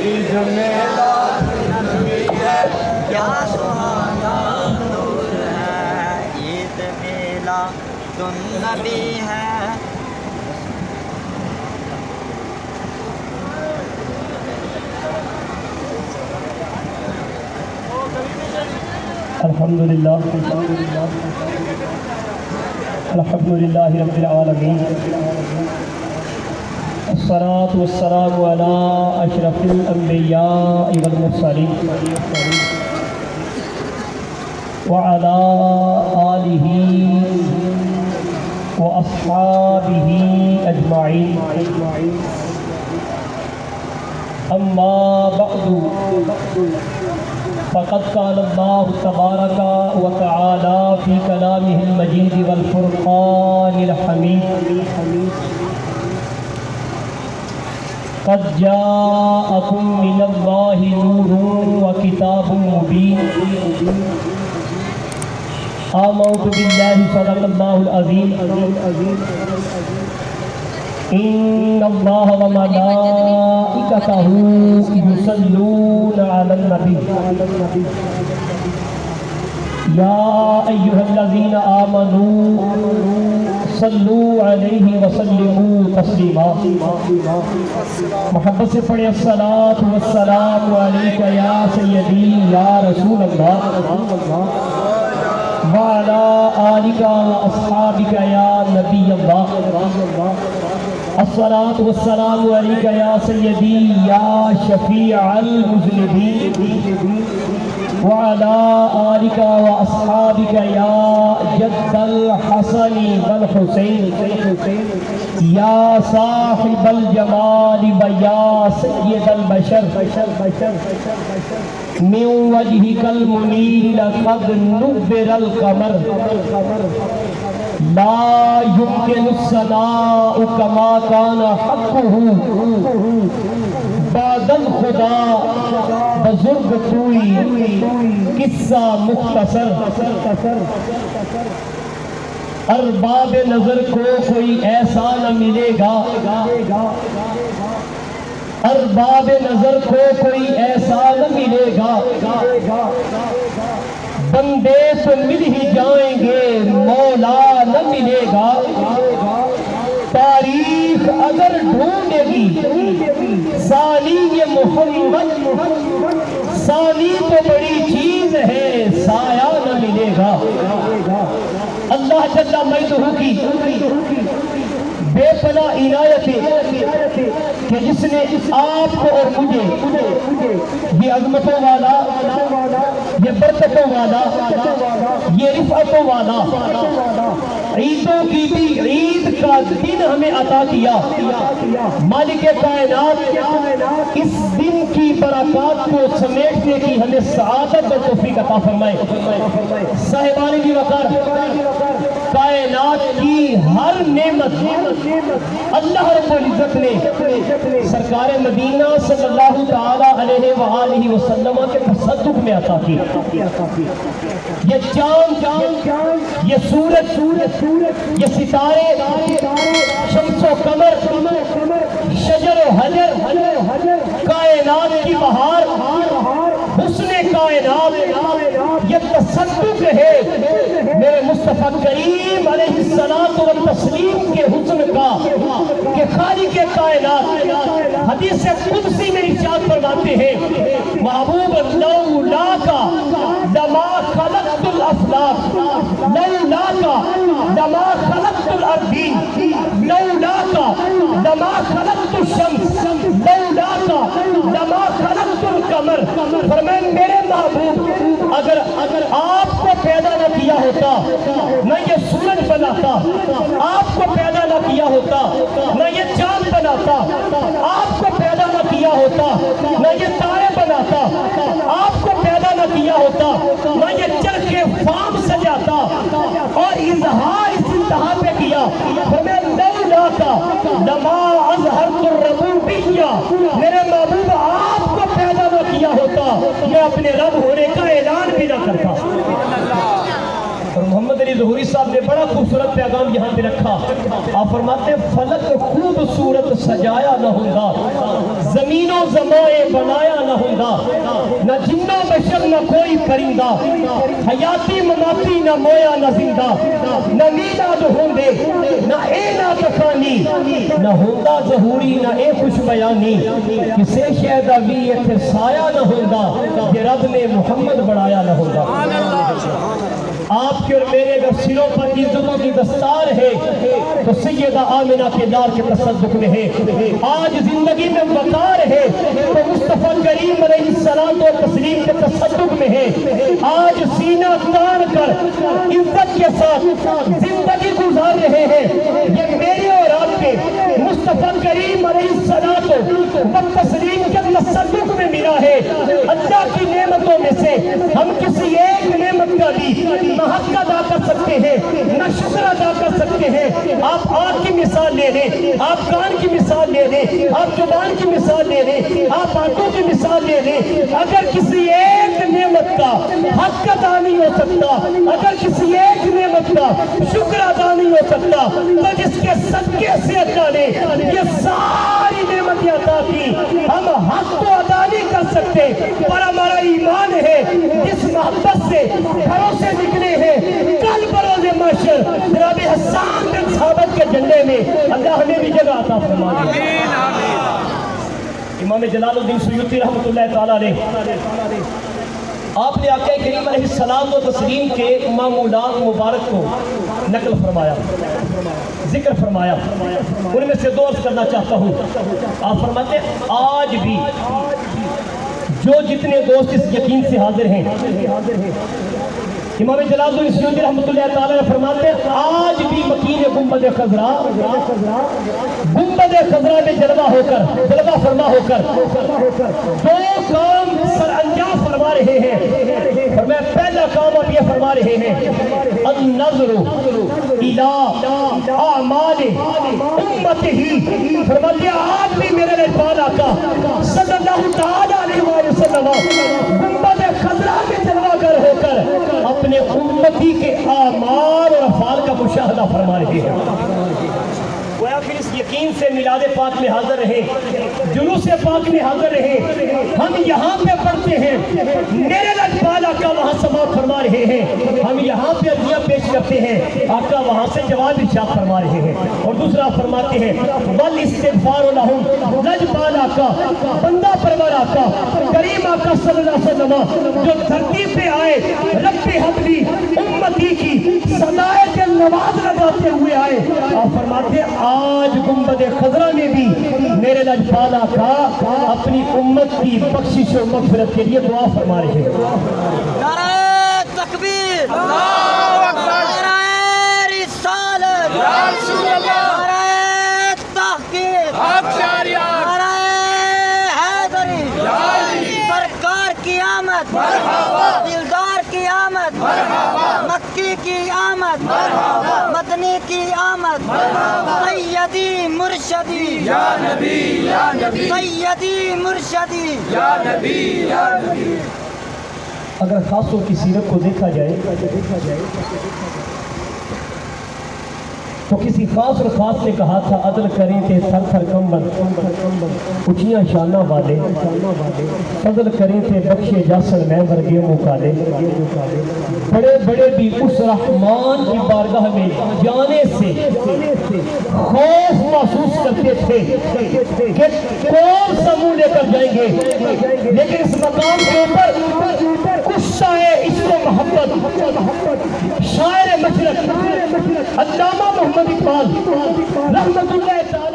عید میلاد نبی ہے، کیا سہانا نور ہے، عید میلاد نبی ہے۔ الحمدللہ الحمدللہ رب العالمین، الصلاة والسلام علی اشرف الانبیاء والمرسلین وعلی آلہ واصحابہ اجمعین، اما بعد فقد قال اللہ تبارک و تعالی فی کلامہ المجید والفرقان الحمید، قد جاءکم من اللہ نور و کتاب مبین، آمنت باللہ صدق اللہ العظیم، ان اللہ و ملائکتہ یصلون علی النبی یا ایھا الذین آمنوا صلوا علیہ وسلموا تسلیما۔ محبت سے پڑھیں الصلاۃ والسلام علیک یا سیدی یا رسول اللہ وعلی آلک واصحابک یا نبی اللہ، الصلاۃ والسلام علیک یا سیدی یا شفیع المذنبین وعلی آلک واصحابک یا جد الحسن والحسین یا صاحب الجمال و یا سید البشر، من وجهک المنیر لقد نور القمر، لا يمكن الثناء كما كان حقه بعد الخدا، بزرگ کوئی قصہ مختصر، ارباب نظر کو کوئی ایسا نہ ملے گا، ارباب نظر کو کوئی ایسا نہ ملے گا، بندے تو مل ہی جائیں گے مولا نہ ملے گا، تاریخ اگر ڈھونڈے گی ثانی محمد، ثانی تو بڑی چیز ہے سایہ نہ ملے گا۔ اللہ جل مجدہ کی بے پناہ عنایت ہے کہ جس نے آپ کو اور مجھے یہ عظمتوں والا، یہ برکتوں والا، یہ رفعتوں والا عیدوں کی بھی عید کا دن ہمیں عطا کیا۔ مالک کائنات اس دن کی برکات کو سمیٹنے کی ہمیں سعادت اور توفیق عطا فرمائے۔ صاحبان کی وقار، کائنات کی ہر نعمت اللہ رب العزت نے سرکار مدینہ صلی اللہ تعالی علیہ وآلہ وسلم کے تصدق میں عطا کی۔ یہ چاند، یہ سورج، یہ ستارے، شمس و قمر، شجر و حجر، کائنات کی بہار، حسن کائنات، یہ تصدق ہے میرے مصطفیٰ کریم علیہ الصلاۃ والتسلیم کے حسن کا کہ خالق کائنات حدیث قدسی میں ارشاد فرماتے ہیں، محبوب لولاک لما خلقت الافلاک، لولاک لما خلقت الارضین، لولاک لما خلقت الشمس، لولاک لما خلقت القمر۔ فرمائیں میرے محبوب اگر آپ کو پیدا نہ کیا ہوتا نہ یہ سورج بناتا، آپ کو پیدا نہ کیا ہوتا نہ یہ چاند بناتا، آپ کو پیدا نہ کیا ہوتا نہ یہ تارے بناتا، آپ کو پیدا نہ کیا ہوتا نہ یہ چرخے فام سجاتا، اور اظہار اس انتہا پہ کیا، فرمائے لولاک لما اظہرت الربوبیہ، میرے محبوب آپ کو پیدا نہ کیا ہوتا میں اپنے رب ہونے کا اعلان بھی نہ کرتا۔ اور محمد علی ظہوری صاحب نے بڑا خوبصورت پیغام یہاں پہ رکھا. آپ فرماتے ہیں فلک خوبصورت سجایا نہ ہوگا، زمین و زمائے بنایا نہ ہوگا، نہ جن و بشر نہ کوئی پرندہ، حیاتی مماتی نہ مویا نہ زندہ، نہ میلاد ہوندے نہ اے ناتخانی، نہ ہوندہ ظہوری نہ اے خوش بیانی، کسے شہدہ بھی یہ سایہ نہ ہوگا، یہ رب نے محمد بڑھایا نہ ہوگا. آپ کے اور میرے اگر سروں پر عزتوں کی دستار ہے تو سیدہ آمنہ کے لال کے تصدق میں ہے. آج زندگی میں وقار ہے تو مصطفیٰ کریم علیہ السلام و تسلیم کے تصدق میں ہے. آج سینہ تان کر عزت کے ساتھ زندگی گزار رہے ہیں، یہ میرے اور آپ کے مصطفیٰ کریم علیہ السلام و تسلیم کے تصدق میں ملا ہے. اللہ کی نعمتوں میں سے ہم کسی ایک نعمت کا بھی نہ حق ادا کر سکتے ہیں نہ شکر ادا کر سکتے ہیں. آپ آنکھ کی مثال لے لیں، آپ کان کی مثال لے لیں، آپ زبان کی مثال لے لیں، آپ آنکھوں کی مثال لے لیں. اگر کسی ایک نعمت کا حق ادا نہیں ہو سکتا، اگر کسی ایک نعمت کا شکر ادا نہیں ہو سکتا، تو جس کے صدقے سے اللہ نے یہ ساری نعمتیں عطا کی، ہم حق تو ادا نہیں کر سکتے پر ہمارا ایمان ہے جس محبت سے گھروں سے نکلے ہیں کل بروز محشر جناب حسان بن ثابت کے جھنڈے میں اللہ ہمیں بھی جگہ عطا فرمائے. امام جلال الدین سیوطی رحمۃ اللہ تعالیٰ علیہ آپ نے آقا کریم علیہ السلام و تسلیم کے معمولات مبارک کو نقل فرمایا، ذکر فرمایا. ان میں سے دو عرض کرنا چاہتا ہوں. آپ فرماتے ہیں آج بھی جو جتنے دوست اس یقین سے حاضر ہیں، امام جلال الدین سیوطی رحمۃ اللہ تعالیٰ نے فرماتے ہیں آج بھی مکین گنبد خضرا میں جلوہ فرما ہو کر دو کام سر انجام فرما رہے ہیں. فرمایا پہلا کام اب یہ فرما رہے ہیں النظر الی اعمال امتہ. فرماتے آج بھی میرے اقبال آقا صلی اللہ تعالیٰ علیہ وسلم گنبد خضرا میں جلوہ گر ہو کر اپنے امتی کے اعمال اور افعال کا مشاہدہ فرما رہے ہیں. گویا پھر اس یقین سے میلاد پاک میں حاضر رہے، جلوس پاک میں حاضر رہے. ہم یہاں پہ پڑھتے ہیں، میرے اقبال آقا وہاں سماعت فرما رہے ہیں. ہم یہاں پہ عطیہ پیش کرتے ہیں، آقا وہاں سے جواب ارشاد فرما رہے ہیں. اور دوسرا فرماتے ہیں والاستغفار لہم. اقبال آقا بندہ پرور آقا کریم آقا صلی اللہ علیہ وسلم جو دھرتی پہ آئے رب حبلی امتی کی صدائے کے نواز لگاتے ہوئے آئے. آپ فرماتے ہیں آج گنبد خضرا میں بھی میرے لجپال آقا اپنی امت کی بخشش و مغفرت کے لیے دعا فرما رہے ہیں. نعرہ تکبیر، اللہ اکبر، نعرہ رسالت، یا رسول اللہ، نعرہ تحقیق، نعرہ حیدری، سرکار کی آمد، دلدار کی آمد، مکی کی آمد، مدنی کی آمد، سیدی مرشدی یا نبی یا نبی، سیدی مرشدی یا نبی یا نبی. اگر خاصوں کی سیرت کو دیکھا جائے تو کسی خاص اور خاص نے کہا تھا عدل کریں تھے تھر تھر کمبل اچھیاں شانہ والے، فضل کریں تھے بخشے جاسر میں ورگے مکالے. بڑے بڑے بھی اس رحمان کی بارگاہ میں جانے سے خوف محسوس کرتے تھے کہ کون سا منہ لے کر جائیں گے. لیکن اس مقام کے اوپر غصہ عشق و محبت شاعر مشرق علامہ محمد اقبال رحمت اللہ تعالی